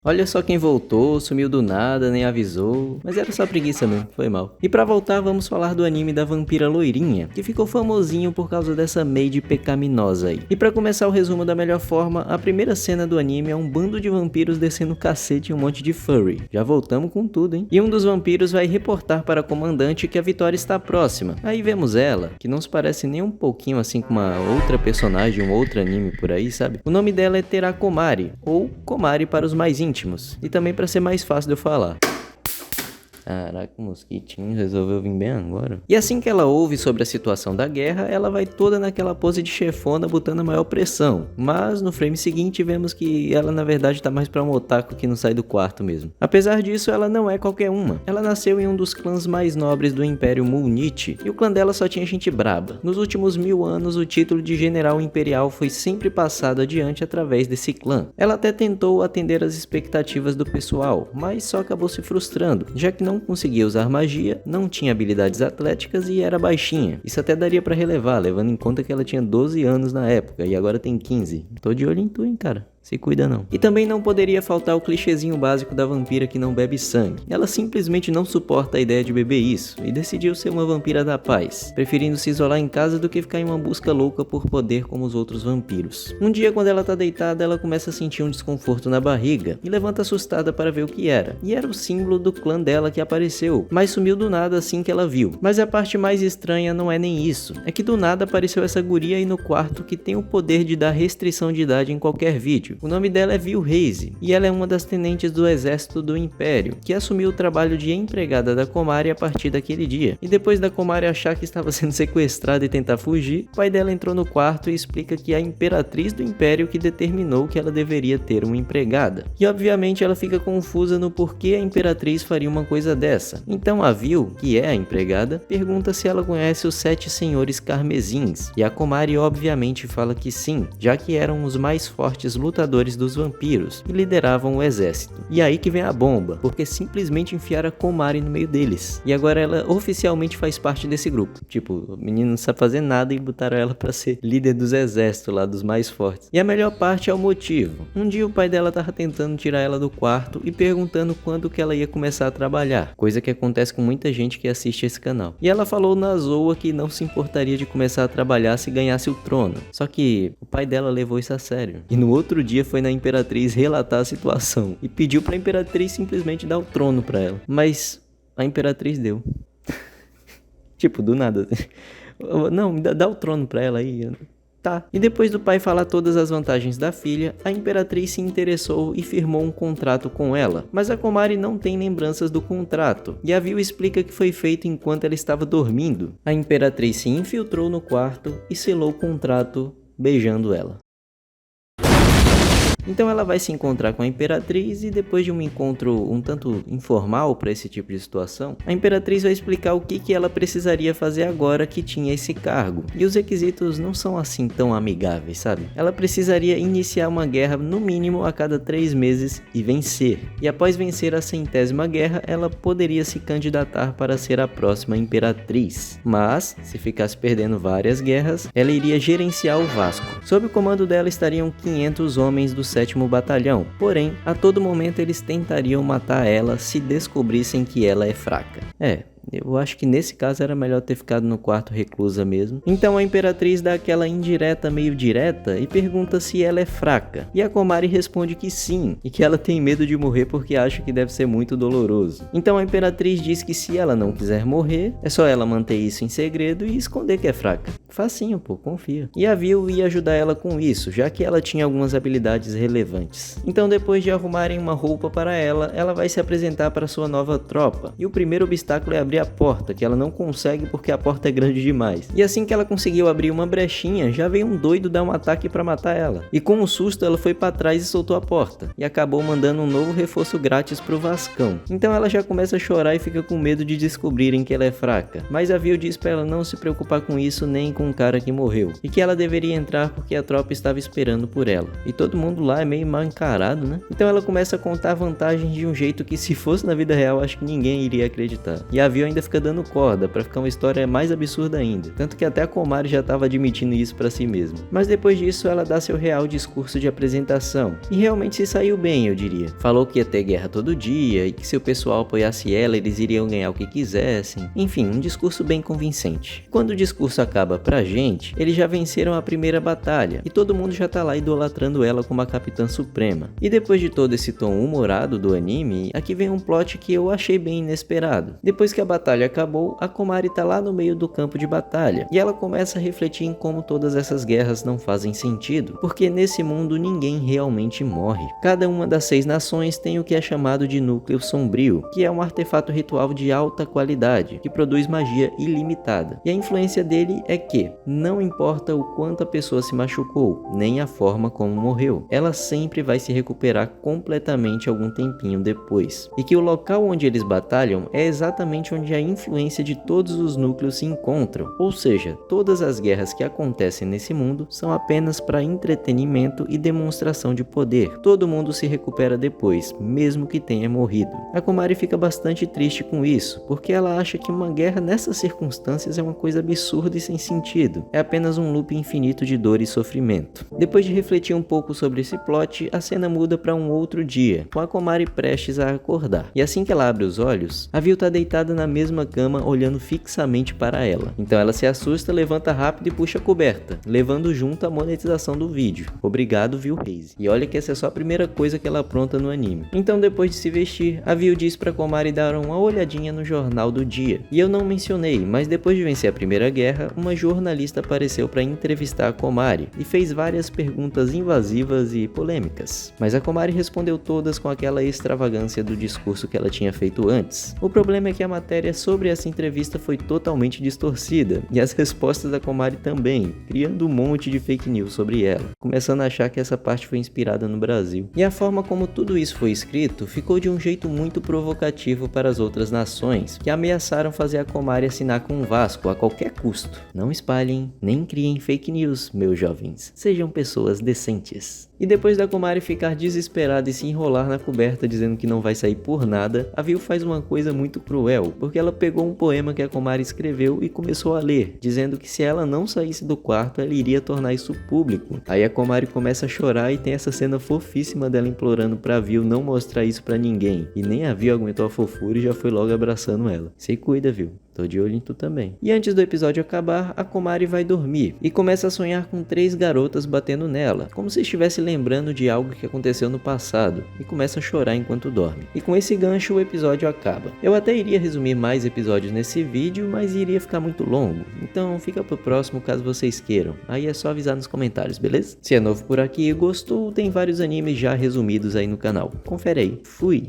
Olha só quem voltou, sumiu do nada, nem avisou, mas era só preguiça mesmo, foi mal. E pra voltar, vamos falar do anime da vampira loirinha, que ficou famosinho por causa dessa maid pecaminosa aí. E pra começar o resumo da melhor forma, a primeira cena do anime é um bando de vampiros descendo o cacete em um monte de furry. Já voltamos com tudo, hein? E um dos vampiros vai reportar para a comandante que a vitória está próxima. Aí vemos ela, que não se parece nem um pouquinho assim com uma outra personagem, um outro anime por aí, sabe? O nome dela é Terakomari, ou Komari para os mais íntimos. E também para ser mais fácil de eu falar. Caraca, o mosquitinho resolveu vir bem agora. E assim que ela ouve sobre a situação da guerra, ela vai toda naquela pose de chefona botando a maior pressão. Mas no frame seguinte vemos que ela na verdade tá mais pra um otaku que não sai do quarto mesmo. Apesar disso, ela não é qualquer uma. Ela nasceu em um dos clãs mais nobres do Império Mulnite, e o clã dela só tinha gente braba. Nos últimos 1000 anos, o título de General Imperial foi sempre passado adiante através desse clã. Ela até tentou atender às expectativas do pessoal, mas só acabou se frustrando, já que não conseguia usar magia, não tinha habilidades atléticas e era baixinha. Isso até daria pra relevar, levando em conta que ela tinha 12 anos na época e agora tem 15. Tô de olho em tu, hein, cara. Se cuida não. E também não poderia faltar o clichêzinho básico da vampira que não bebe sangue. Ela simplesmente não suporta a ideia de beber isso e decidiu ser uma vampira da paz, preferindo se isolar em casa do que ficar em uma busca louca por poder como os outros vampiros. Um dia, quando ela tá deitada, ela começa a sentir um desconforto na barriga e levanta assustada para ver o que era. E era o símbolo do clã dela que apareceu, mas sumiu do nada assim que ela viu. Mas a parte mais estranha não é nem isso, é que do nada apareceu essa guria aí no quarto que tem o poder de dar restrição de idade em qualquer vídeo. O nome dela é Vil Reise, e ela é uma das tenentes do exército do Império, que assumiu o trabalho de empregada da Komari a partir daquele dia. E depois da Komari achar que estava sendo sequestrada e tentar fugir, o pai dela entrou no quarto e explica que é a imperatriz do Império que determinou que ela deveria ter uma empregada. E obviamente ela fica confusa no porquê a imperatriz faria uma coisa dessa. Então a Vil, que é a empregada, pergunta se ela conhece os 7 senhores carmesins, e a Komari obviamente fala que sim, já que eram os mais fortes lutadores dos vampiros e lideravam o exército. E aí que vem a bomba, porque simplesmente enfiaram a Komari no meio deles. E agora ela oficialmente faz parte desse grupo. Tipo, o menino não sabe fazer nada e botaram ela pra ser líder dos exércitos lá, dos mais fortes. E a melhor parte é o motivo. Um dia o pai dela tava tentando tirar ela do quarto e perguntando quando que ela ia começar a trabalhar. Coisa que acontece com muita gente que assiste esse canal. E ela falou na zoa que não se importaria de começar a trabalhar se ganhasse o trono. Só que o pai dela levou isso a sério. E no outro dia foi na Imperatriz relatar a situação e pediu pra Imperatriz simplesmente dar o trono pra ela. Mas a Imperatriz deu. Tipo, do nada. Não, dá o trono pra ela aí. Tá. E depois do pai falar todas as vantagens da filha, a Imperatriz se interessou e firmou um contrato com ela. Mas a Komari não tem lembranças do contrato, e a Vil explica que foi feito enquanto ela estava dormindo. A Imperatriz se infiltrou no quarto e selou o contrato beijando ela. Então ela vai se encontrar com a Imperatriz e depois de um encontro um tanto informal para esse tipo de situação, a Imperatriz vai explicar o que ela precisaria fazer agora que tinha esse cargo. E os requisitos não são assim tão amigáveis, sabe? Ela precisaria iniciar uma guerra no mínimo a cada 3 meses e vencer. E após vencer a 100ª guerra, ela poderia se candidatar para ser a próxima Imperatriz. Mas, se ficasse perdendo várias guerras, ela iria gerenciar o Vasco. Sob o comando dela estariam 500 homens do 7º batalhão, porém, a todo momento eles tentariam matar ela se descobrissem que ela é fraca. Eu acho que nesse caso era melhor ter ficado no quarto reclusa mesmo. Então a Imperatriz dá aquela indireta meio direta e pergunta se ela é fraca. E a Komari responde que sim, e que ela tem medo de morrer porque acha que deve ser muito doloroso. Então a Imperatriz diz que se ela não quiser morrer, é só ela manter isso em segredo e esconder que é fraca. Facinho, pô, confia. E a Vil ia ajudar ela com isso, já que ela tinha algumas habilidades relevantes. Então depois de arrumarem uma roupa para ela, ela vai se apresentar para sua nova tropa. E o primeiro obstáculo é abrir a porta, que ela não consegue porque a porta é grande demais. E assim que ela conseguiu abrir uma brechinha, já veio um doido dar um ataque para matar ela. E com um susto ela foi para trás e soltou a porta. E acabou mandando um novo reforço grátis pro Vascão. Então ela já começa a chorar e fica com medo de descobrirem que ela é fraca. Mas a Vil diz para ela não se preocupar com isso nem com o cara que morreu. E que ela deveria entrar porque a tropa estava esperando por ela. E todo mundo lá é meio mal encarado, né? Então ela começa a contar vantagens de um jeito que se fosse na vida real acho que ninguém iria acreditar. E a Vil Viu ainda fica dando corda pra ficar uma história mais absurda ainda. Tanto que até a Komari já tava admitindo isso pra si mesma. Mas depois disso ela dá seu real discurso de apresentação. E realmente se saiu bem, eu diria. Falou que ia ter guerra todo dia e que se o pessoal apoiasse ela, eles iriam ganhar o que quisessem. Enfim, um discurso bem convincente. Quando o discurso acaba pra gente, eles já venceram a primeira batalha e todo mundo já tá lá idolatrando ela como a Capitã Suprema. E depois de todo esse tom humorado do anime, aqui vem um plot que eu achei bem inesperado. Depois que a batalha acabou, a Komari tá lá no meio do campo de batalha e ela começa a refletir em como todas essas guerras não fazem sentido, porque nesse mundo ninguém realmente morre. Cada uma das 6 nações tem o que é chamado de núcleo sombrio, que é um artefato ritual de alta qualidade, que produz magia ilimitada. E a influência dele é que, não importa o quanto a pessoa se machucou, nem a forma como morreu, ela sempre vai se recuperar completamente algum tempinho depois. E que o local onde eles batalham é exatamente onde a influência de todos os núcleos se encontram. Ou seja, todas as guerras que acontecem nesse mundo são apenas para entretenimento e demonstração de poder. Todo mundo se recupera depois, mesmo que tenha morrido. A Komari fica bastante triste com isso, porque ela acha que uma guerra nessas circunstâncias é uma coisa absurda e sem sentido. É apenas um loop infinito de dor e sofrimento. Depois de refletir um pouco sobre esse plot, a cena muda para um outro dia, com a Komari prestes a acordar. E assim que ela abre os olhos, a Viu tá deitada na mesma cama olhando fixamente para ela. Então ela se assusta, levanta rápido e puxa a coberta, levando junto a monetização do vídeo. Obrigado, Viu Reise. E olha que essa é só a primeira coisa que ela apronta no anime. Então depois de se vestir, a Viu diz pra Komari dar uma olhadinha no jornal do dia. E eu não mencionei, mas depois de vencer a Primeira Guerra, uma jornalista apareceu para entrevistar a Komari e fez várias perguntas invasivas e polêmicas. Mas a Komari respondeu todas com aquela extravagância do discurso que ela tinha feito antes. O problema é que a matéria sobre essa entrevista foi totalmente distorcida, e as respostas da Komari também, criando um monte de fake news sobre ela, começando a achar que essa parte foi inspirada no Brasil. E a forma como tudo isso foi escrito ficou de um jeito muito provocativo para as outras nações, que ameaçaram fazer a Komari assinar com o Vasco a qualquer custo. Não espalhem, nem criem fake news, meus jovens. Sejam pessoas decentes. E depois da Komari ficar desesperada e se enrolar na coberta dizendo que não vai sair por nada, a Viu faz uma coisa muito cruel, porque ela pegou um poema que a Komari escreveu e começou a ler, dizendo que se ela não saísse do quarto, ela iria tornar isso público. Aí a Komari começa a chorar e tem essa cena fofíssima dela implorando pra Viu não mostrar isso pra ninguém. E nem a Viu aguentou a fofura e já foi logo abraçando ela. Se cuida, Viu. Tô de olho em tu também. E antes do episódio acabar, a Komari vai dormir e começa a sonhar com 3 garotas batendo nela, como se estivesse lembrando de algo que aconteceu no passado, e começa a chorar enquanto dorme. E com esse gancho o episódio acaba. Eu até iria resumir mais episódios nesse vídeo, mas iria ficar muito longo, então fica pro próximo caso vocês queiram. Aí é só avisar nos comentários, beleza? Se é novo por aqui e gostou, tem vários animes já resumidos aí no canal. Confere aí. Fui!